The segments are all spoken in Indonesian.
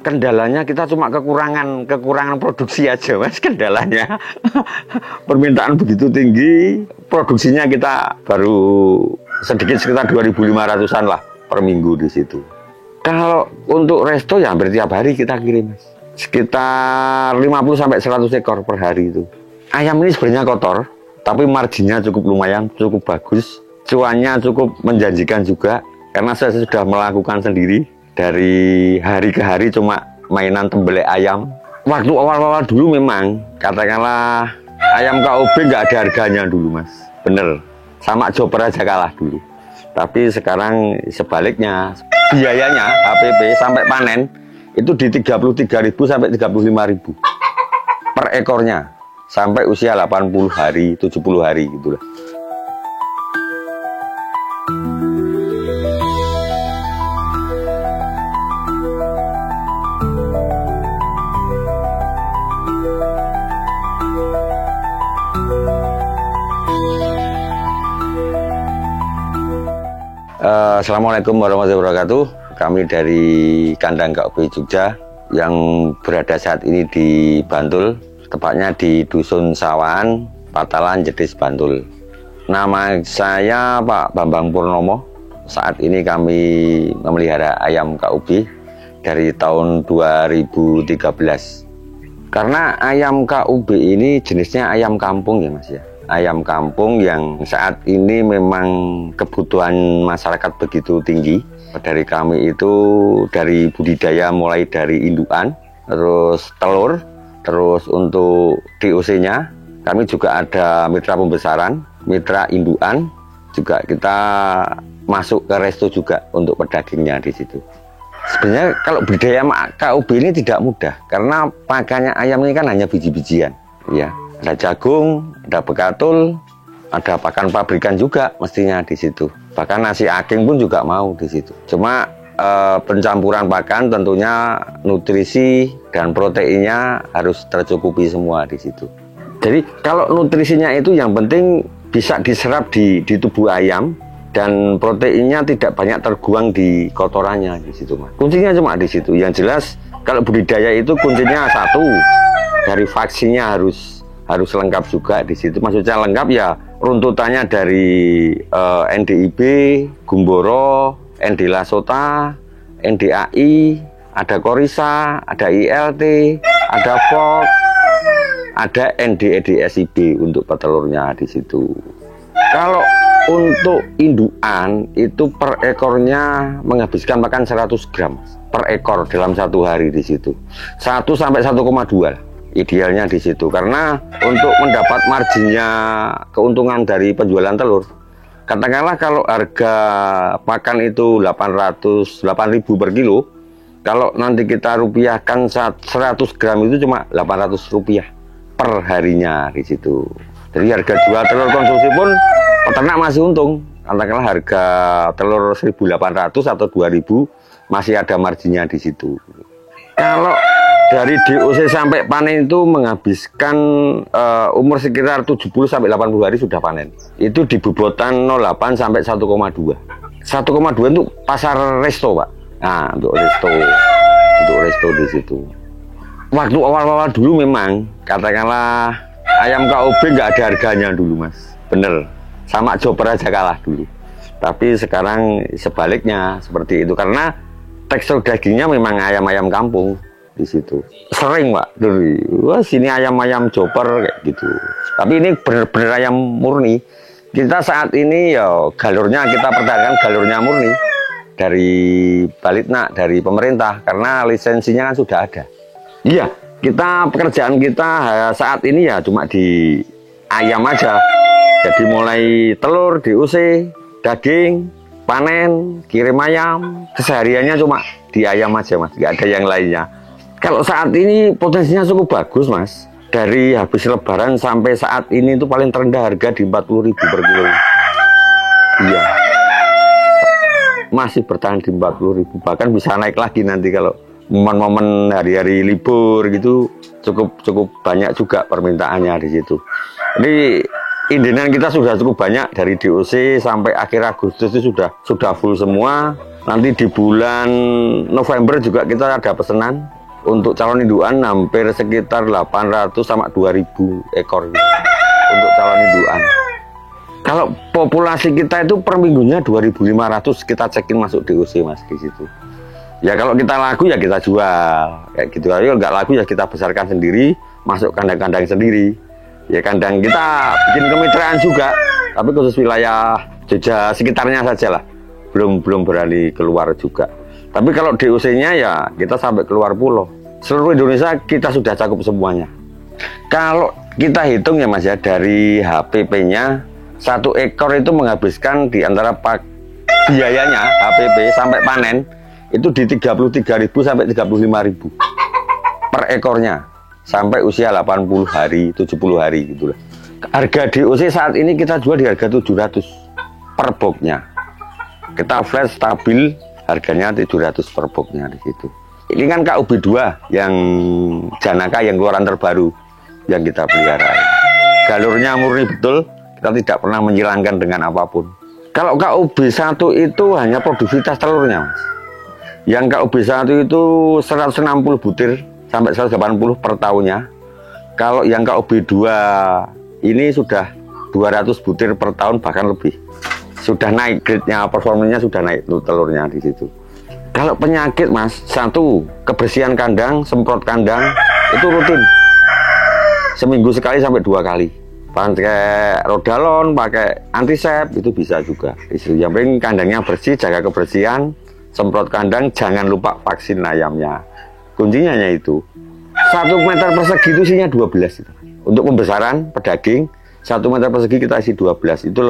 Kendalanya kita cuma kekurangan produksi aja mas, kendalanya. Permintaan begitu tinggi, produksinya kita baru sedikit sekitar 2.500-an lah per minggu di situ. Kalau untuk resto ya hampir tiap hari kita kirim mas. Sekitar 50-100 ekor per hari itu. Ayam ini sebenarnya kotor, tapi marginnya cukup lumayan, cukup bagus. Cuannya cukup menjanjikan juga, karena saya sudah melakukan sendiri. Dari hari ke hari cuma mainan tembelek ayam. Waktu awal-awal dulu memang, katakanlah ayam KOB nggak ada harganya dulu mas. Bener, sama Joper aja kalah dulu. Tapi sekarang sebaliknya, biayanya HPP sampai panen itu di 33.000 sampai 35.000 per ekornya. Sampai usia 80 hari, 70 hari gitulah. Assalamualaikum warahmatullahi wabarakatuh. Kami dari kandang KOB Jogja yang berada saat ini di Bantul, tepatnya di Dusun Sawahan, Patalan, Jetis, Bantul. Nama saya Pak Bambang Purnomo. Saat ini kami memelihara ayam KOB dari tahun 2013. Karena ayam KOB ini jenisnya ayam kampung ya mas ya. Ayam kampung yang saat ini memang kebutuhan masyarakat begitu tinggi. Dari kami itu dari budidaya mulai dari indukan, terus telur, terus untuk DOC-nya kami juga ada mitra pembesaran, mitra indukan, juga kita masuk ke resto juga untuk pedagingnya di situ. Sebenarnya kalau budidaya KOB ini tidak mudah karena pakannya ayam ini kan hanya biji-bijian, ya. Ada jagung, ada bekatul, ada pakan pabrikan juga mestinya di situ. Bahkan nasi aking pun juga mau di situ. Cuma pencampuran pakan tentunya nutrisi dan proteinnya harus tercukupi semua di situ. Jadi kalau nutrisinya itu yang penting bisa diserap di tubuh ayam dan proteinnya tidak banyak terbuang di kotorannya di situ mas. Kuncinya cuma di situ. Yang jelas kalau budidaya itu kuncinya satu, dari vaksinnya harus lengkap juga di situ. Maksudnya lengkap ya runtutannya dari NDIB, Gumboro, ND Lasota, NDAI, ada Korisa, ada ILT, ada FOK, ada NDEDSIB untuk petelurnya di situ. Kalau untuk indukan itu per ekornya menghabiskan makan 100 gram per ekor dalam satu hari di situ. 1 sampai 1,2 lah. Idealnya di situ karena untuk mendapat marginnya keuntungan dari penjualan telur, katakanlah kalau harga pakan itu 8.000 per kilo, kalau nanti kita rupiahkan 100 gram itu cuma 800 rupiah per harinya di situ. Jadi harga jual telur konsumsi pun peternak masih untung, katakanlah harga telur 1.800 atau 2.000 masih ada marginnya di situ. Kalau dari DOC sampai panen itu menghabiskan umur sekitar 70 sampai 80 hari sudah panen. Itu di bobotan 0,8 sampai 1,2. 1,2 itu pasar resto, Pak. Nah, untuk resto di situ. Waktu awal-awal dulu memang katakanlah ayam KOB nggak ada harganya dulu, Mas. Bener. Sama Joper aja kalah dulu. Tapi sekarang sebaliknya seperti itu karena tekstur dagingnya memang ayam-ayam kampung. Di situ sering pak dari wah sini ayam-ayam Joper kayak gitu, tapi ini bener-bener ayam murni. Kita saat ini ya galurnya kita pertahankan galurnya murni dari Balitnak, dari pemerintah karena lisensinya kan sudah ada. Iya, kita pekerjaan kita saat ini ya cuma di ayam aja, jadi mulai telur, DOC, daging, panen, kirim ayam, kesehariannya cuma di ayam aja mas, nggak ada yang lainnya. Kalau saat ini potensinya cukup bagus mas. Dari habis lebaran sampai saat ini itu paling terendah harga di 40.000 per kilo. Iya. Masih bertahan di 40.000, bahkan bisa naik lagi nanti kalau momen-momen hari-hari libur gitu cukup banyak juga permintaannya di situ. Jadi indenan kita sudah cukup banyak dari DOC sampai akhir Agustus itu sudah full semua. Nanti di bulan November juga kita ada pesanan untuk calon indukan hampir sekitar 800 sama 2000 ekor gitu, untuk calon indukan. Kalau populasi kita itu per minggunya 2500 kita cekin masuk DOC Mas di situ. Ya kalau kita laku ya kita jual kayak gitu. Kalau nggak laku ya kita besarkan sendiri, masuk kandang-kandang sendiri. Ya kandang kita bikin kemitraan juga, tapi khusus wilayah Jogja sekitarnya saja lah. Belum berani keluar juga. Tapi kalau DOC-nya ya kita sampai keluar pulau. Seluruh Indonesia kita sudah cakup semuanya. Kalau kita hitung ya Mas ya, dari HPP-nya 1 ekor itu menghabiskan di antara biayanya HPP sampai panen itu di 33.000 sampai 35.000 per ekornya sampai usia 80 hari 70 hari gitulah. Harga DOC saat ini kita jual di harga 700 per boxnya. Kita flat stabil harganya 700 per boxnya di situ. Ini kan KUB 2 yang Janaka yang keluaran terbaru yang kita pelihara. Galurnya murni betul, kita tidak pernah menyilangkan dengan apapun. Kalau KUB 1 itu hanya produktivitas telurnya Mas. Yang KUB 1 itu 160 butir sampai 180 per tahunnya. Kalau yang KUB 2 ini sudah 200 butir per tahun bahkan lebih. Sudah naik grade-nya, performanya sudah naik tuh telurnya di situ. Kalau penyakit Mas, 1 kebersihan kandang, semprot kandang itu rutin. Seminggu sekali sampai 2 kali. Pakai Rodalon, pakai antisep itu bisa juga. Yang penting kandangnya bersih, jaga kebersihan, semprot kandang, jangan lupa vaksin ayamnya. Kuncinya itu 1 meter persegi itu isinya 12 itu. Untuk pembesaran pedaging 1 meter persegi kita isi 12 itu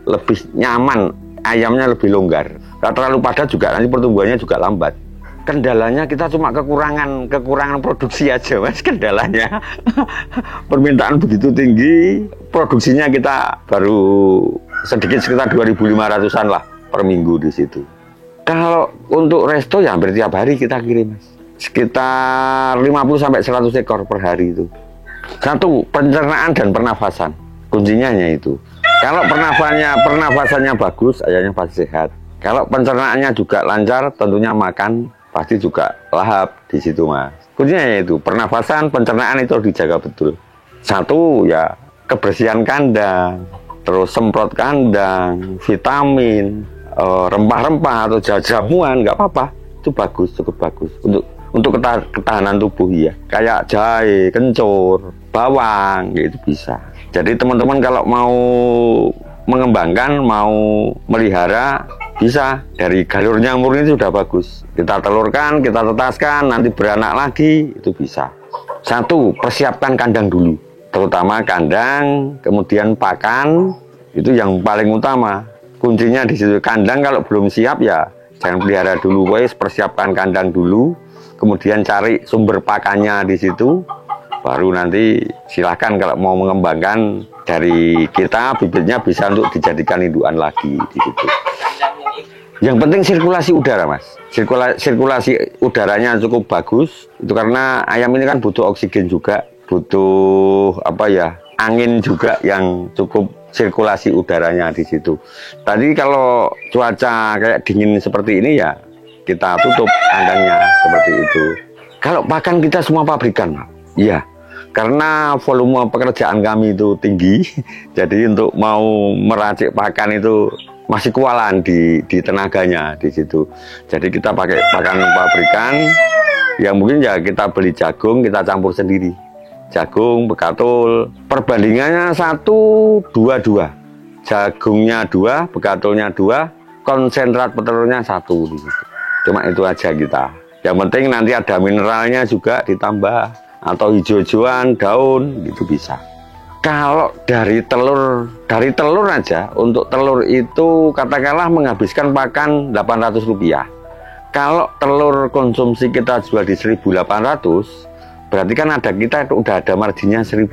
lebih nyaman, ayamnya lebih longgar. Kalau terlalu padat juga nanti pertumbuhannya juga lambat. Kendalanya kita cuma kekurangan produksi aja Mas, kendalanya. Permintaan begitu tinggi, produksinya kita baru sedikit sekitar 2.500-an lah per minggu di situ. Kalau untuk resto ya hampir tiap hari kita kirim Mas. Sekitar 50 sampai 100 ekor per hari itu. 1 pencernaan dan pernafasan. Kuncinya itu. Kalau pernafasannya bagus, ayamnya pasti sehat. Kalau pencernaannya juga lancar, tentunya makan pasti juga lahap di situ Mas. Kuncinya itu pernafasan, pencernaan itu harus dijaga betul. 1 ya kebersihan kandang, terus semprot kandang, vitamin, rempah-rempah atau jamuan nggak apa-apa, itu bagus, cukup bagus untuk ketahanan tubuh ya. Kayak jahe, kencur, bawang, itu bisa. Jadi teman-teman kalau mau mengembangkan, mau melihara, bisa. Dari galurnya murni itu sudah bagus. Kita telurkan, kita tetaskan, nanti beranak lagi, itu bisa. 1, persiapkan kandang dulu. Terutama kandang, kemudian pakan, itu yang paling utama. Kuncinya di situ. Kandang kalau belum siap ya jangan pelihara dulu, wes persiapkan kandang dulu, kemudian cari sumber pakannya di situ. Baru nanti silahkan kalau mau mengembangkan dari kita bibitnya bisa untuk dijadikan indukan lagi di situ. Yang penting sirkulasi udara Mas. Sirkulasi udaranya cukup bagus. Itu karena ayam ini kan butuh oksigen juga, butuh angin juga yang cukup sirkulasi udaranya di situ. Tadi kalau cuaca kayak dingin seperti ini ya kita tutup kandangnya seperti itu. Kalau pakan kita semua pabrikan, iya. Karena volume pekerjaan kami itu tinggi, jadi untuk mau meracik pakan itu masih kewalahan di tenaganya di situ. Jadi kita pakai pakan pabrikan, yang mungkin ya kita beli jagung, kita campur sendiri. Jagung, bekatul, perbandingannya 1, 2, 2. Jagungnya 2, bekatulnya 2, konsentrat petelurnya 1 di situ. Cuma itu aja kita. Yang penting nanti ada mineralnya juga ditambah. Atau hijau-hijauan, daun, gitu bisa. Kalau dari telur aja, untuk telur itu katakanlah menghabiskan pakan Rp800. Kalau telur konsumsi kita jual di 1.800, berarti kan kita udah ada marginnya 1.000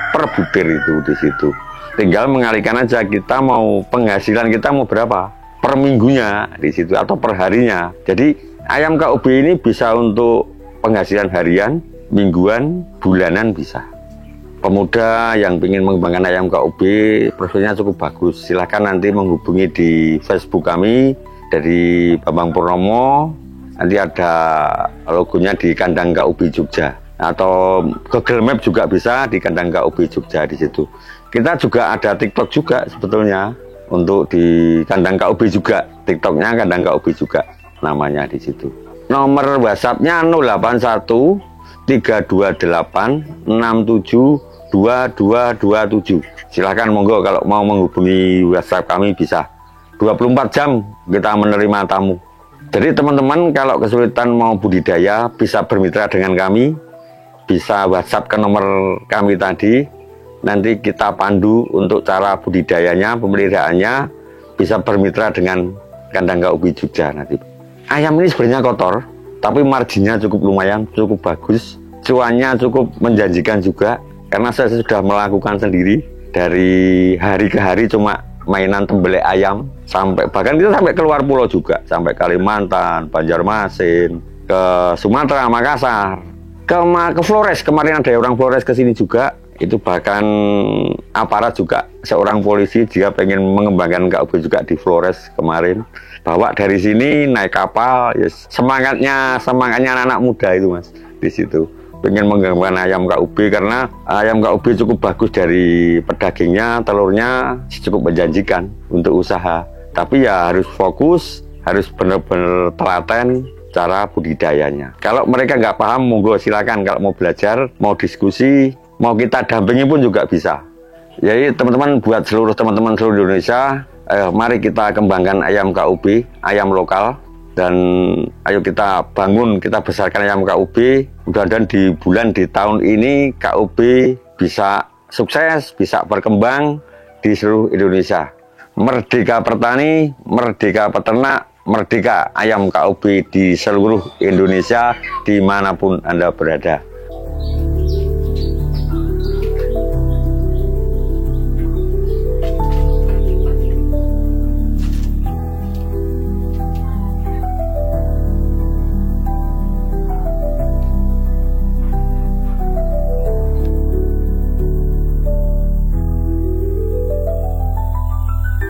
per butir itu di situ. Tinggal mengalihkan aja kita mau penghasilan kita mau berapa per minggunya di situ atau per harinya. Jadi ayam KUB ini bisa untuk penghasilan harian, mingguan, bulanan bisa. Pemuda yang ingin mengembangkan ayam KUB profilnya cukup bagus, silahkan nanti menghubungi di Facebook kami dari Bambang Purnomo, nanti ada logonya di kandang KUB Jogja, atau Google Map juga bisa di kandang KUB Jogja di situ. Kita juga ada TikTok juga sebetulnya untuk di kandang KUB juga, TikToknya kandang KUB juga namanya di situ. Nomor WhatsAppnya 081 328 67 2227. Silahkan monggo kalau mau menghubungi WhatsApp kami bisa. 24 jam kita menerima tamu. Jadi teman-teman kalau kesulitan mau budidaya bisa bermitra dengan kami, bisa WhatsApp ke nomor kami tadi. Nanti kita pandu untuk cara budidayanya, pemeliharaannya, bisa bermitra dengan kandang KUB Jogja nanti. Ayam ini sebenarnya kotor, tapi marginnya cukup lumayan, cukup bagus. Cuannya cukup menjanjikan juga, karena saya sudah melakukan sendiri dari hari ke hari, cuma mainan tembelek ayam sampai bahkan kita sampai keluar pulau juga, sampai Kalimantan, Banjarmasin, ke Sumatera, Makassar, ke Flores. Kemarin ada orang Flores ke sini juga, itu bahkan aparat juga, seorang polisi dia pengen mengembangkan KUB juga di Flores kemarin, bawa dari sini naik kapal. Yes. semangatnya anak-anak muda itu mas di situ. Pengen mengembangkan ayam KUB karena ayam KUB cukup bagus dari pedagingnya, telurnya cukup menjanjikan untuk usaha. Tapi ya harus fokus, harus benar-benar telaten cara budidayanya. Kalau mereka nggak paham, monggo silakan. Kalau mau belajar, mau diskusi, mau kita dampingi pun juga bisa. Jadi teman-teman, buat seluruh teman-teman seluruh Indonesia, mari kita kembangkan ayam KUB, ayam lokal. Dan ayo kita bangun, kita besarkan ayam KUB. Mudah-mudahan di tahun ini KUB bisa sukses, bisa berkembang di seluruh Indonesia. Merdeka petani, merdeka peternak, merdeka ayam KUB di seluruh Indonesia dimanapun Anda berada.